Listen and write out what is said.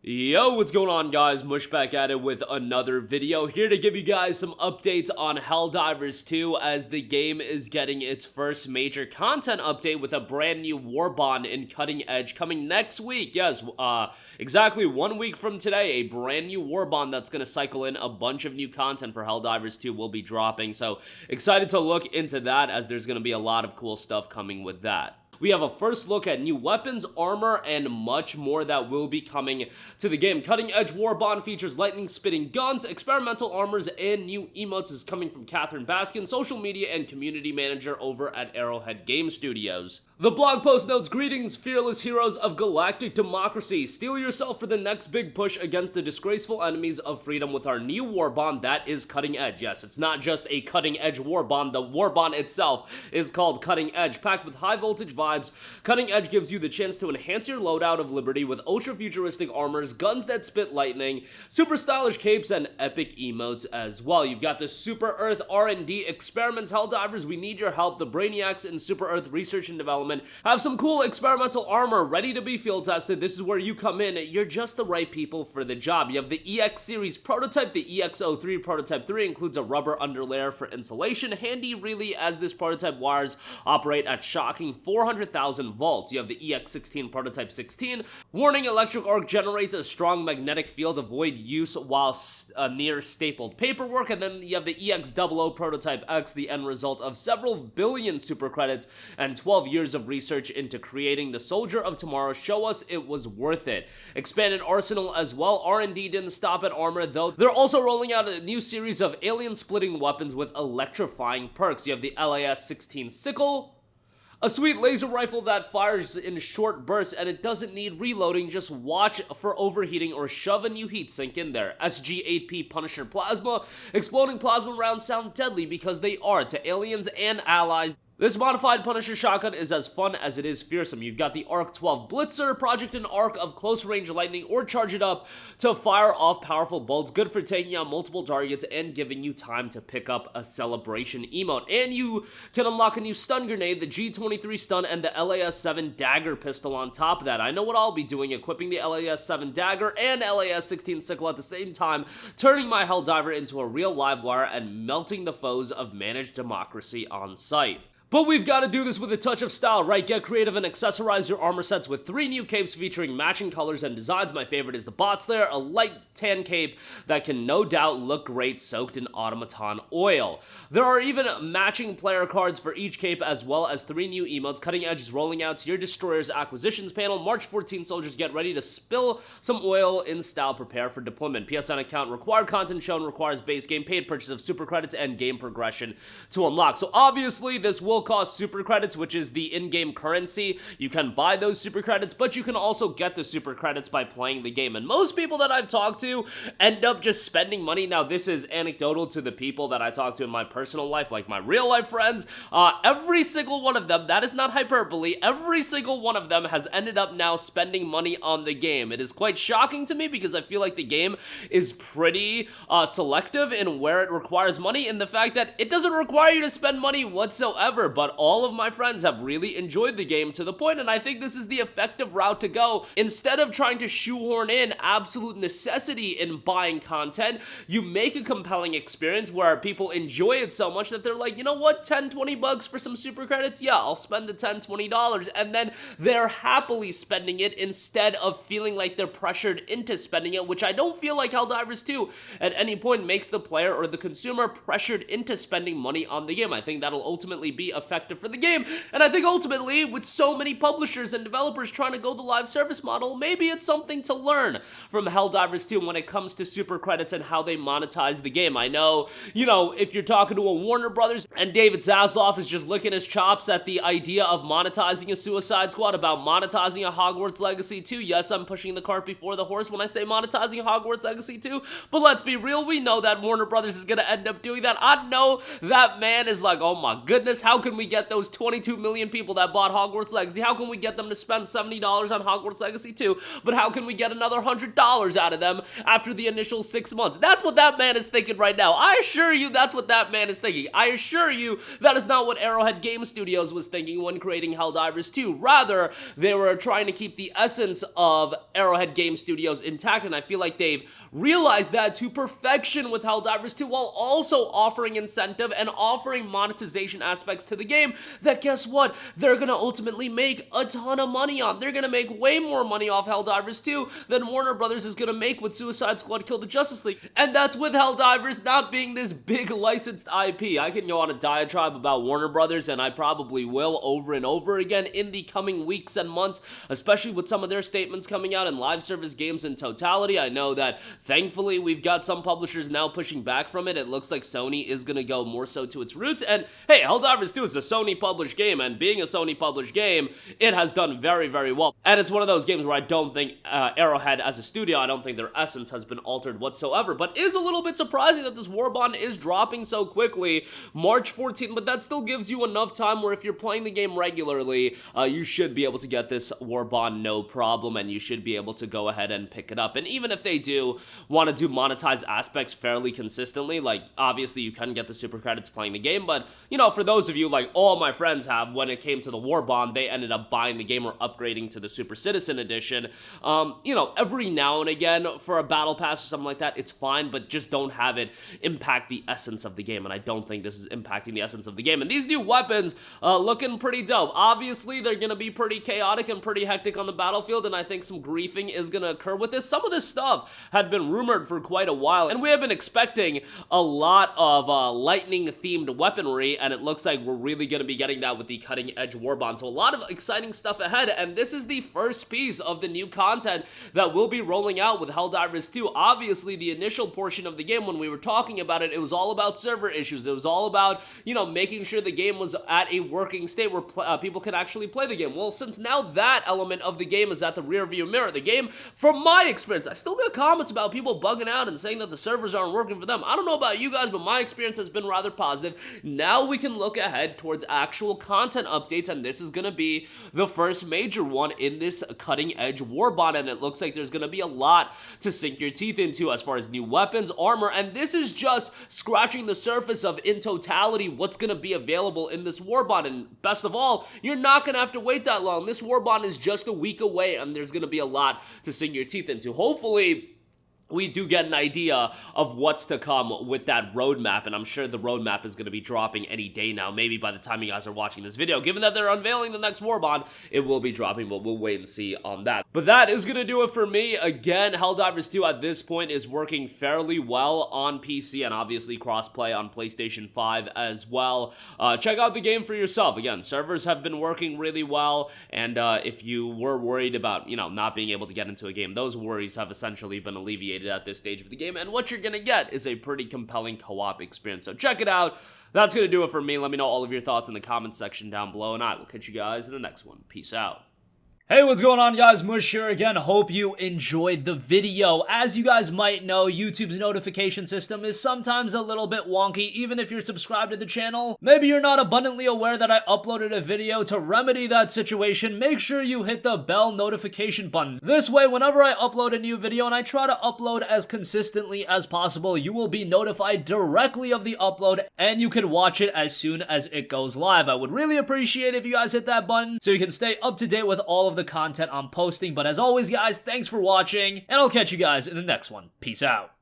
Yo, what's going on, guys? Mush back at it with another video, here to give you guys some updates on Helldivers 2 as the game is getting its first major content update with a brand new Warbond in Cutting Edge coming next week. Yes, exactly 1 week from today, a brand new Warbond that's going to cycle in a bunch of new content for Helldivers 2 will be dropping, so excited to look into that as there's going to be a lot of cool stuff coming with that. We have a first look at new weapons, armor, and much more that will be coming to the game. Cutting Edge Warbond features lightning-spitting guns, experimental armors, and new emotes is coming from Catherine Baskin, social media and community manager over at Arrowhead Game Studios. The blog post notes, "Greetings, fearless heroes of galactic democracy. Steel yourself for the next big push against the disgraceful enemies of freedom with our new Warbond that is Cutting Edge." Yes, it's not just a Cutting Edge Warbond. The Warbond itself is called Cutting Edge. Packed with high-voltage vibes, Cutting Edge gives you the chance to enhance your loadout of Liberty with ultra-futuristic armors, guns that spit lightning, super stylish capes, and epic emotes as well. You've got the Super Earth R&D experiments. Helldivers, we need your help. The Brainiacs in Super Earth research and development have some cool experimental armor ready to be field tested. This is where you come in. You're just the right people for the job. You have the EX series prototype. The EX03 prototype 3 includes a rubber underlayer for insulation, handy really as this prototype wires operate at shocking 400,000 volts. You have the EX16 prototype 16. Warning, electric arc generates a strong magnetic field, avoid use while near stapled paperwork. And then you have the EX00 prototype X, the end result of several billion super credits and 12 years of research into creating the Soldier of Tomorrow. Show us it was worth it. Expanded arsenal as well. R&D didn't stop at armor though. They're also rolling out a new series of alien splitting weapons with electrifying perks. You have the LAS-16 sickle, a sweet laser rifle that fires in short bursts and it doesn't need reloading, just watch for overheating or shove a new heatsink in there. SG-8P Punisher Plasma. Exploding plasma rounds sound deadly because they are to aliens and allies. This modified Punisher shotgun is as fun as it is fearsome. You've got the ARC-12 Blitzer, project an arc of close-range lightning or charge it up to fire off powerful bolts, good for taking out multiple targets and giving you time to pick up a celebration emote. And you can unlock a new stun grenade, the G23 stun, and the LAS-7 dagger pistol on top of that. I know what I'll be doing, equipping the LAS-7 dagger and LAS-16 sickle at the same time, turning my Helldiver into a real live wire and melting the foes of managed democracy on sight. But we've got to do this with a touch of style, right? Get creative and accessorize your armor sets with 3 new capes featuring matching colors and designs. My favorite is the Bot Slayer, a light tan cape that can no doubt look great soaked in automaton oil. There are even matching player cards for each cape as well as 3 new emotes. Cutting Edge is rolling out to your Destroyer's acquisitions panel. March 14, soldiers, get ready to spill some oil in style, prepare for deployment. PSN account required content shown requires base game, paid purchase of super credits, and game progression to unlock. So obviously this will cost super credits, which is the in-game currency. You can buy those super credits, but you can also get the super credits by playing the game. And most people that I've talked to end up just spending money. Now, this is anecdotal to the people that I talk to in my personal life, like my real life friends. Every single one of them, that is not hyperbole, every single one of them has ended up now spending money on the game. It is quite shocking to me because I feel like the game is pretty selective in where it requires money, and the fact that it doesn't require you to spend money whatsoever. But all of my friends have really enjoyed the game to the point, and I think this is the effective route to go. Instead of trying to shoehorn in absolute necessity in buying content, you make a compelling experience where people enjoy it so much that they're like, you know what, 10, 20 bucks for some super credits? Yeah, I'll spend the $10, $20, and then they're happily spending it instead of feeling like they're pressured into spending it, which I don't feel like Helldivers 2 at any point makes the player or the consumer pressured into spending money on the game. I think that'll ultimately be effective for the game, and I think ultimately with so many publishers and developers trying to go the live service model, maybe it's something to learn from Helldivers 2 when it comes to super credits and how they monetize the game. I know, if you're talking to a Warner Brothers and David Zaslav is just licking his chops at the idea of monetizing a Suicide Squad, about monetizing a Hogwarts Legacy 2, yes, I'm pushing the cart before the horse when I say monetizing Hogwarts Legacy 2, but let's be real, we know that Warner Brothers is going to end up doing that. I know that man is like, oh my goodness, how can we get those 22 million people that bought Hogwarts Legacy? How can we get them to spend $70 on Hogwarts Legacy 2? But how can we get another $100 out of them after the initial 6 months? That's what that man is thinking right now. I assure you that's what that man is thinking. I assure you that is not what Arrowhead Game Studios was thinking when creating Helldivers 2. Rather, they were trying to keep the essence of Arrowhead Game Studios intact, and I feel like they've realized that to perfection with Helldivers 2, while also offering incentive and offering monetization aspects to the game that, guess what, they're gonna ultimately make a ton of money on. They're gonna make way more money off Helldivers 2 than Warner Brothers is gonna make with Suicide Squad Kill the Justice League. And that's with Helldivers not being this big licensed IP. I can go on a diatribe about Warner Brothers, and I probably will over and over again in the coming weeks and months, especially with some of their statements coming out in live service games in totality. I know that thankfully we've got some publishers now pushing back from it. It looks like Sony is gonna go more so to its roots, and hey, Helldivers 2 is a Sony published game, and being a Sony published game, it has done very, very well. And it's one of those games where I don't think Arrowhead as a studio, I don't think their essence has been altered whatsoever, but it is a little bit surprising that this Warbond is dropping so quickly, March 14th, but that still gives you enough time where if you're playing the game regularly, you should be able to get this Warbond no problem, and you should be able to go ahead and pick it up. And even if they do want to do monetized aspects fairly consistently, like obviously you can get the super credits playing the game, but you know, for those of you like all my friends have, when it came to the Warbond, they ended up buying the game or upgrading to the Super Citizen Edition. You know, every now and again for a battle pass or something like that, it's fine, but just don't have it impact the essence of the game, and I don't think this is impacting the essence of the game. And these new weapons looking pretty dope. Obviously, they're gonna be pretty chaotic and pretty hectic on the battlefield, and I think some griefing is gonna occur with this. Some of this stuff had been rumored for quite a while, and we have been expecting a lot of lightning-themed weaponry, and it looks like we're really gonna be getting that with the cutting-edge Warbond. So a lot of exciting stuff ahead, and this is the first piece of the new content that will be rolling out with Helldivers 2. Obviously, the initial portion of the game, when we were talking about it, it was all about server issues. It was all about, you know, making sure the game was at a working state where people could actually play the game. Well, since now that element of the game is at the rear view mirror, the game, from my experience, I still get comments about people bugging out and saying that the servers aren't working for them. I don't know about you guys, but my experience has been rather positive. Now we can look ahead towards actual content updates, and this is going to be the first major one in this cutting-edge Warbond, and it looks like there's going to be a lot to sink your teeth into as far as new weapons, armor, and this is just scratching the surface of, in totality, what's going to be available in this Warbond. And best of all, you're not going to have to wait that long. This Warbond is just a week away, and there's going to be a lot to sink your teeth into. Hopefully, we do get an idea of what's to come with that roadmap, and I'm sure the roadmap is going to be dropping any day now. Maybe by the time you guys are watching this video, given that they're unveiling the next Warbond, it will be dropping, but we'll wait and see on that. But that is going to do it for me. Again, Helldivers 2 at this point is working fairly well on PC, and obviously crossplay on PlayStation 5 as well. Check out the game for yourself. Again, servers have been working really well, and if you were worried about, you know, not being able to get into a game, those worries have essentially been alleviated at this stage of the game, and what you're gonna get is a pretty compelling co-op experience. So check it out. That's gonna do it for me. Let me know all of your thoughts in the comments section down below, and I will catch you guys in the next one. Peace out. Hey, what's going on, guys? Mush here again. Hope you enjoyed the video. As you guys might know, YouTube's notification system is sometimes a little bit wonky, even if you're subscribed to the channel. Maybe you're not abundantly aware that I uploaded a video. To remedy that situation, make sure you hit the bell notification button. This way, whenever I upload a new video, and I try to upload as consistently as possible, you will be notified directly of the upload, and you can watch it as soon as it goes live. I would really appreciate it if you guys hit that button so you can stay up to date with all of the content I'm posting. But as always, guys, thanks for watching, and I'll catch you guys in the next one. Peace out.